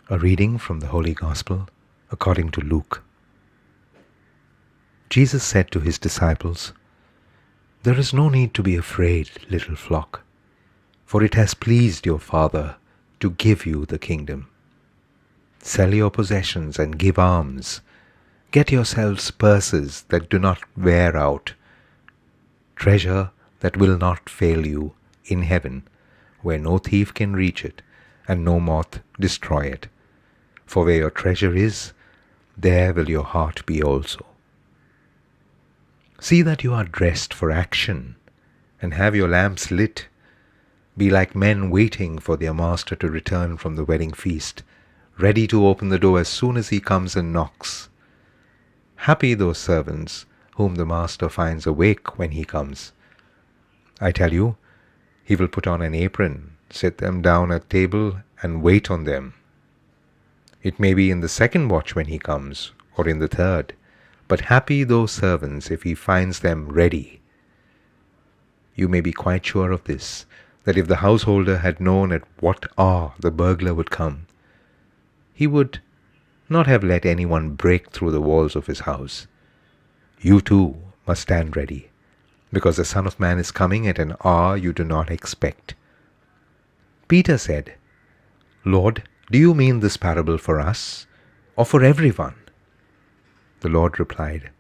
A reading from the Holy Gospel according to Luke. Jesus said to his disciples, "There is no need to be afraid, little flock, for it has pleased your Father to give you the kingdom. Sell your possessions and give alms. Get yourselves purses that do not wear out, treasure that will not fail you in heaven, where no thief can reach it and no moth destroy it. For where your treasure is, there will your heart be also. See that you are dressed for action, and have your lamps lit. Be like men waiting for their master to return from the wedding feast, ready to open the door as soon as he comes and knocks. Happy those servants whom the master finds awake when he comes. I tell you, he will put on an apron, sit them down at table, and wait on them. It may be in the second watch when he comes, or in the third, but happy those servants if he finds them ready. You may be quite sure of this, that if the householder had known at what hour the burglar would come, he would not have let anyone break through the walls of his house. You too must stand ready, because the Son of Man is coming at an hour you do not expect." Peter said, "Lord, do you mean this parable for us, or for everyone?" The Lord replied,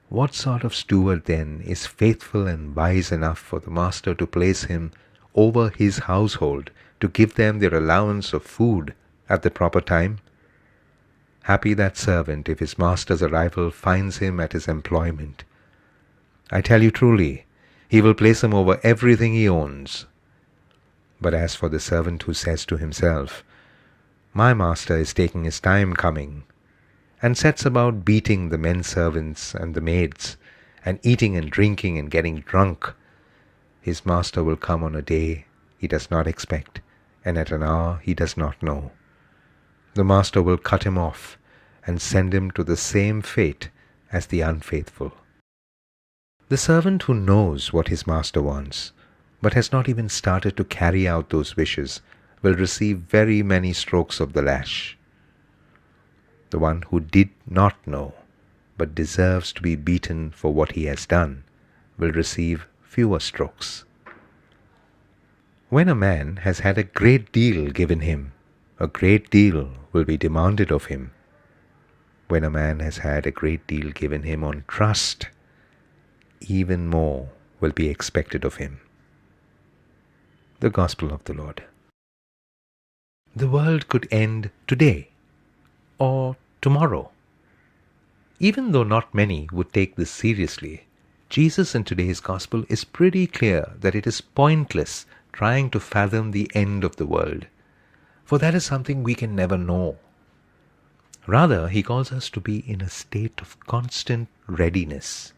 "What sort of steward then is faithful and wise enough for the master to place him over his household to give them their allowance of food at the proper time? Happy that servant if his master's arrival finds him at his employment. I tell you truly, he will place him over everything he owns. But as for the servant who says to himself, 'My master is taking his time coming,' and sets about beating the men servants and the maids, and eating and drinking and getting drunk, his master will come on a day he does not expect, and at an hour he does not know. The master will cut him off and send him to the same fate as the unfaithful. The servant who knows what his master wants, but has not even started to carry out those wishes, will receive very many strokes of the lash. The one who did not know, but deserves to be beaten for what he has done, will receive fewer strokes. When a man has had a great deal given him, a great deal will be demanded of him. When a man has had a great deal given him on trust, even more will be expected of him." The Gospel of the Lord. The world could end today or tomorrow. Even though not many would take this seriously, Jesus in today's Gospel is pretty clear that it is pointless trying to fathom the end of the world, for that is something we can never know. Rather, he calls us to be in a state of constant readiness,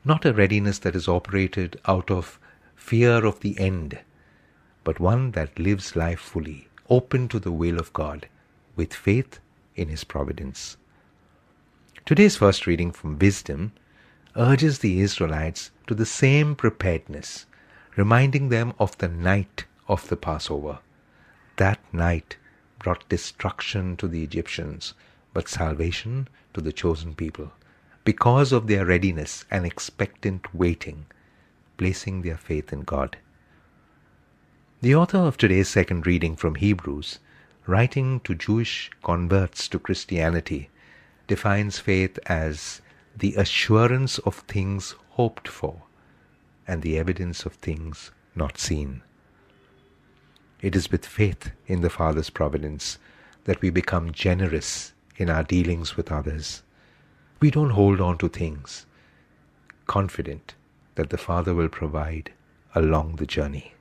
not a readiness that is operated out of fear of the end, but one that lives life fully, open to the will of God, with faith in His providence. Today's first reading from Wisdom urges the Israelites to the same preparedness, reminding them of the night of the Passover. That night brought destruction to the Egyptians, but salvation to the chosen people, because of their readiness and expectant waiting, placing their faith in God. The author of today's second reading from Hebrews, writing to Jewish converts to Christianity, defines faith as the assurance of things hoped for and the evidence of things not seen. It is with faith in the Father's providence that we become generous in our dealings with others. We don't hold on to things, confident that the Father will provide along the journey.